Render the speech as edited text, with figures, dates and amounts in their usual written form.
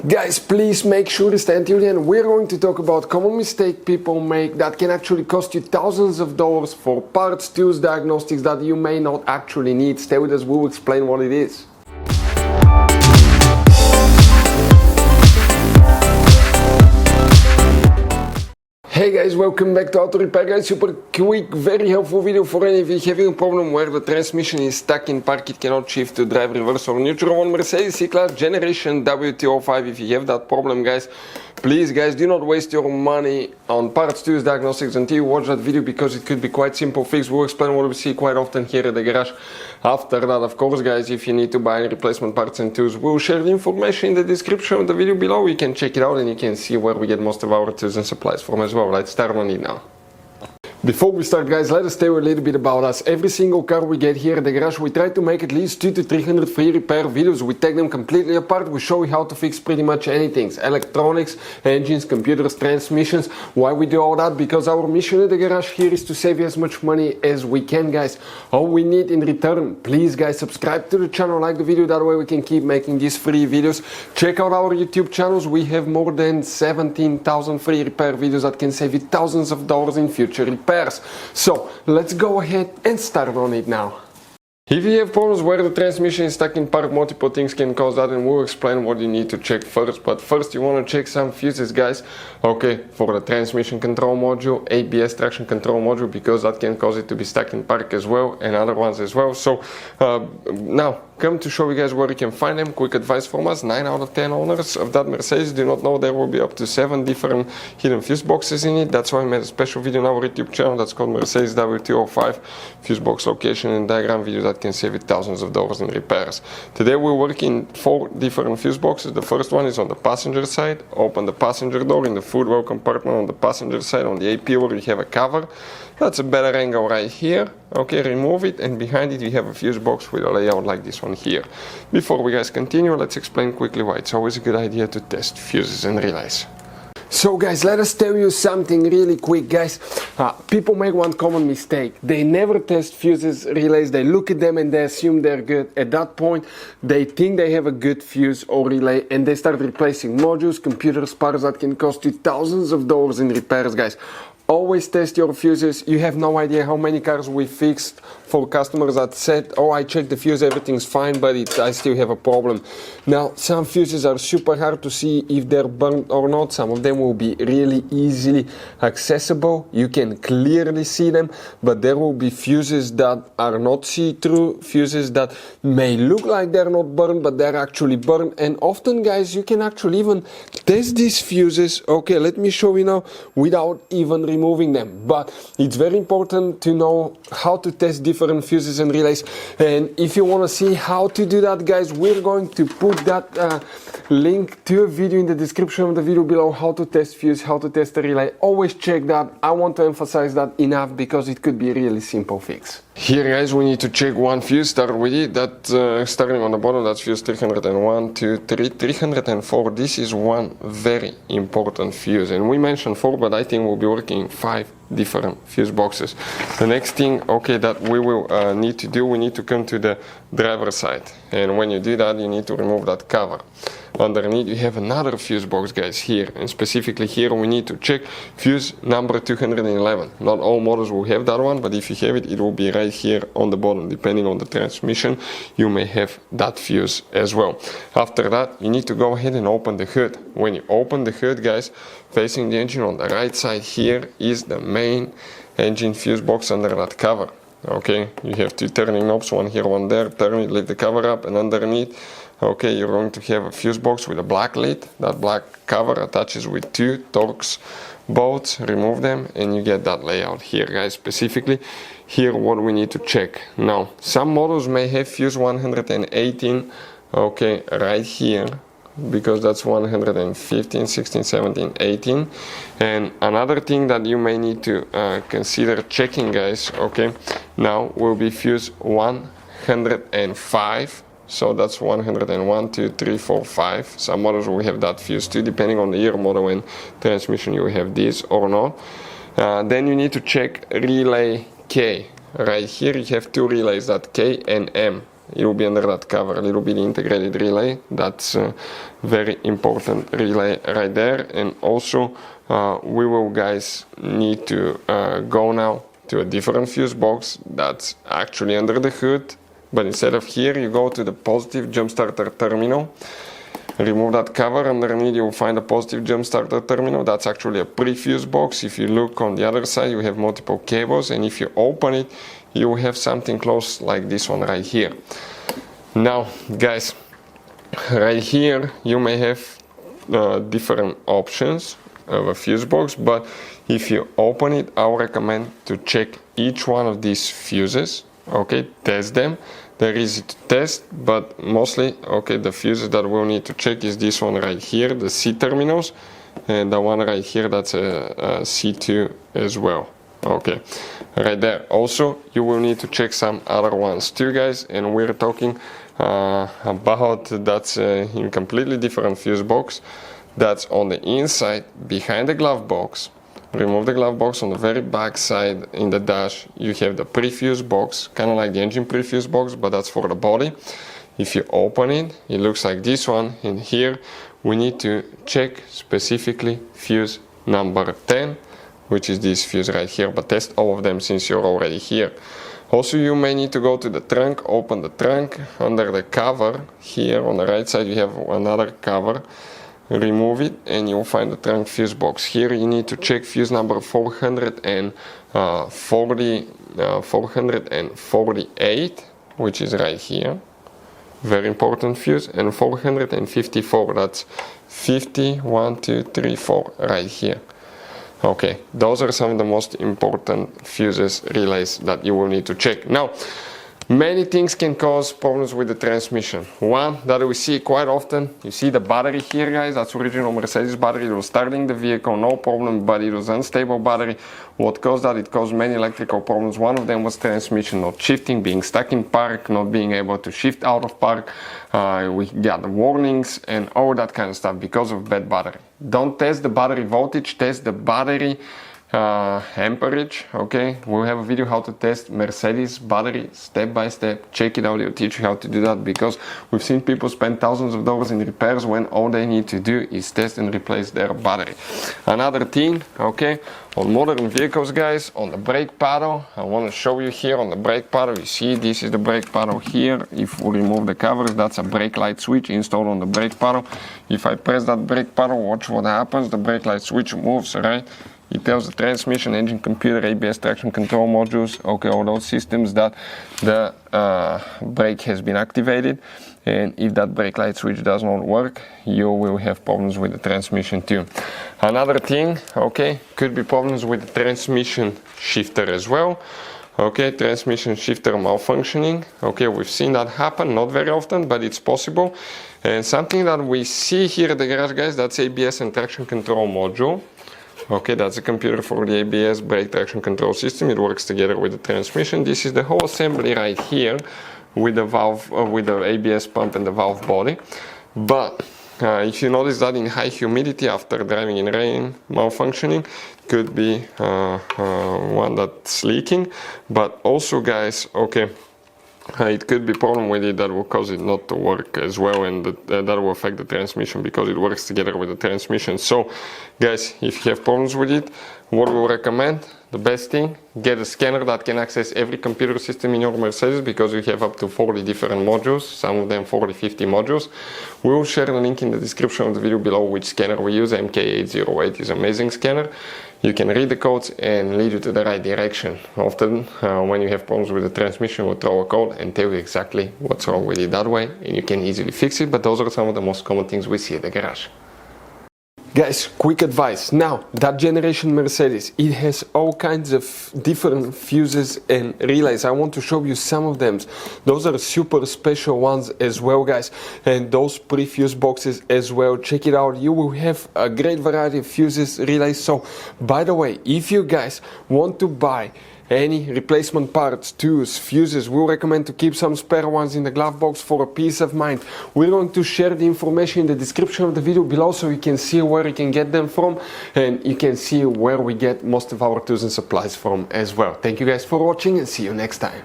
Guys, please make sure to stay until the end. We're going to talk about common mistake people make that can actually cost you thousands of dollars for parts, tools, diagnostics that you may not actually need. Stay with us, we'll explain what it is. Hey guys, welcome back to Auto Repair Guys. Super quick, very helpful video for any of you having a problem where the transmission is stuck in park, it cannot shift to drive, reverse or neutral on Mercedes C Class generation W205. If you have that problem, guys, please guys, do not waste your money on parts, tools, diagnostics until you watch that video, because it could be quite simple fix. We'll explain what we see quite often here at the garage. After that, of course guys, if you need to buy replacement parts and tools, we'll share the information in the description of the video below. You can check it out and you can see where we get most of our tools and supplies from as well. Let's start on it now. Before we start, guys, let us tell you a little bit about us. Every single car we get here at the garage, we try to make at least 200 to 300 free repair videos. We take them completely apart. We show you how to fix pretty much anything. Electronics, engines, computers, transmissions. Why we do all that? Because our mission at the garage here is to save you as much money as we can, guys. All we need in return, please guys, subscribe to the channel, like the video, that way we can keep making these free videos. Check out our YouTube channels. We have more than 17,000 free repair videos that can save you thousands of dollars in future repairs. So let's go ahead and start on it now. If you have problems where the transmission is stuck in park, multiple things can cause that, and we'll explain what you need to check first. But first you want to check some fuses, guys. Okay, for the transmission control module, ABS traction control module, because that can cause it to be stuck in park as well, and other ones as well. So now come to show you guys where you can find them. Quick advice from us: 9 out of 10 owners of that Mercedes do not know there will be up to 7 different hidden fuse boxes in it. That's why I made a special video on our YouTube channel that's called Mercedes W205 fuse box location and diagram video that can save you thousands of dollars in repairs. Today we're working 4 different fuse boxes. The first one is on the passenger side. Open the passenger door. In the footwell compartment on the passenger side, on the A pillar, you have a cover. That's a better angle right here. Okay, remove it, and behind it you have a fuse box with a layout like this one here. Before we guys continue, let's explain quickly why it's always a good idea to test fuses and relays. So guys, let us tell you something really quick, guys. People make one common mistake. They never test fuses, relays. They look at them and they assume they're good. At that point, they think they have a good fuse or relay, and they start replacing modules, computers, parts that can cost you thousands of dollars in repairs, guys. Always test your fuses. You have no idea how many cars we fixed for customers that said, oh, I checked the fuse, everything's fine, but I still have a problem. Now, some fuses are super hard to see if they're burnt or not. Some of them will be really easily accessible. You can clearly see them, but there will be fuses that are not see-through, fuses that may look like they're not burned, but they're actually burned. And often, guys, you can actually even test these fuses. Okay, let me show you now without even removing them. But it's very important to know how to test different fuses and relays, and if you want to see how to do that, guys, we're going to put that link to a video in the description of the video below, how to test fuse, how to test a relay. Always check that. I want to emphasize that enough because it could be a really simple fix. Here, guys, we need to check one fuse. Start with it. That starting on the bottom, that's fuse 301, 2, 3, 304. This is one very important fuse, and we mentioned 4, but I think we'll be working 5 different fuse boxes. The next thing, okay, that we will need to do, we need to come to the driver's side, and when you do that, you need to remove that cover. Underneath you have another fuse box, guys, here, and specifically here we need to check fuse number 211. Not all models will have that one, but if you have it, it will be right here on the bottom. Depending on the transmission, you may have that fuse as well. After that, you need to go ahead and open the hood. When you open the hood, guys, facing the engine on the right side here is the main engine fuse box under that cover. Okay, you have 2 turning knobs, one here, one there. Turn it, lift the cover up, and underneath, okay, you're going to have a fuse box with a black lid. That black cover attaches with 2 Torx bolts. Remove them and you get that layout here, guys. Specifically here, what we need to check. Now, some models may have fuse 118, okay, right here, because that's 115, 16, 17, 18. And another thing that you may need to consider checking, guys, okay, now will be fuse 105. So that's 101, 2, 3, 4, 5. Some models will have that fuse too, depending on the year, model, and transmission. You will have this or not. Then you need to check relay K. Right here you have 2 relays, that K and M. it will be under that cover. A little bit integrated relay. That's a very important relay right there. And also we will, guys, need to go now to a different fuse box that's actually under the hood. But instead of here, you go to the positive jump starter terminal. Remove that cover. Underneath you will find a positive jump starter terminal. That's actually a Prefuse box. If you look on the other side, you have multiple cables, and if you open it, you will have something close like this one right here. Now, guys, right here you may have different options of a fuse box, but if you open it, I would recommend to check each one of these fuses. Okay, test them. They're easy to test, but mostly, okay, the fuses that we'll need to check is this one right here, the C terminals, and the one right here, that's a C2 as well. Okay, right there. Also, you will need to check some other ones too, guys, and we're talking about that's in completely different fuse box. That's on the inside, behind the glove box. Remove the glove box. On the very back side in the dash you have the Prefuse box, kind of like the engine Prefuse box, but that's for the body. If you open it, it looks like this one, and here we need to check specifically fuse number 10, which is this fuse right here, but test all of them since you're already here. Also, you may need to go to the trunk, open the trunk. Under the cover here on the right side you have another cover. Remove it and you'll find the trunk fuse box. Here you need to check fuse number 448, which is right here. Very important fuse. And 454, that's 50, 1, 2, 3, 4 right here. Okay, those are some of the most important fuses, relays that you will need to check. Now, many things can cause problems with the transmission. One that we see quite often, you see the battery here, guys, that's original Mercedes battery. It was starting the vehicle, no problem, but it was unstable battery. What caused that? It caused many electrical problems. One of them was transmission not shifting, being stuck in park, not being able to shift out of park. We got warnings and all that kind of stuff because of bad battery. Don't test the battery voltage, test the battery amperage. Okay, we'll have a video how to test Mercedes battery step by step. Check it out, it'll teach you how to do that, because we've seen people spend thousands of dollars in repairs when all they need to do is test and replace their battery. Another thing, okay, on modern vehicles, guys, on the brake paddle, I want to show you here on the brake paddle. You see, this is the brake paddle here. If we remove the covers, that's a brake light switch installed on the brake paddle. If I press that brake paddle, watch what happens. The brake light switch moves, right? It tells the transmission, engine, computer, ABS, traction control modules, okay, all those systems that the brake has been activated. And if that brake light switch does not work, you will have problems with the transmission too. Another thing, okay, could be problems with the transmission shifter as well. Okay, transmission shifter malfunctioning. Okay, we've seen that happen, not very often, but it's possible. And something that we see here at the garage, guys, that's ABS and traction control module. Okay, that's a computer for the ABS brake traction control system. It works together with the transmission. This is the whole assembly right here with the valve, with the ABS pump and the valve body. But if you notice that in high humidity after driving in rain, malfunctioning, could be one that's leaking. But also, guys, okay, it could be a problem with it that will cause it not to work as well, and that will affect the transmission because it works together with the transmission. So, guys, if you have problems with it, what we recommend, the best thing, get a scanner that can access every computer system in your Mercedes, because we have up to 40 different modules, some of them 40, 50 modules. We will share the link in the description of the video below which scanner we use. MK808 is an amazing scanner. You can read the codes and lead you to the right direction. Often when you have problems with the transmission, we'll throw a code and tell you exactly what's wrong with it that way, and you can easily fix it. But those are some of the most common things we see at the garage. Guys, quick advice. Now, that generation Mercedes, it has all kinds of different fuses and relays. I want to show you some of them. Those are super special ones as well, guys. And those Prefuse boxes as well. Check it out. You will have a great variety of fuses, relays. So, by the way, if you guys want to buy any replacement parts, tools, fuses, we'll recommend to keep some spare ones in the glove box for a peace of mind. We're going to share the information in the description of the video below, so you can see where you can get them from, and you can see where we get most of our tools and supplies from as well. Thank you guys for watching, and see you next time.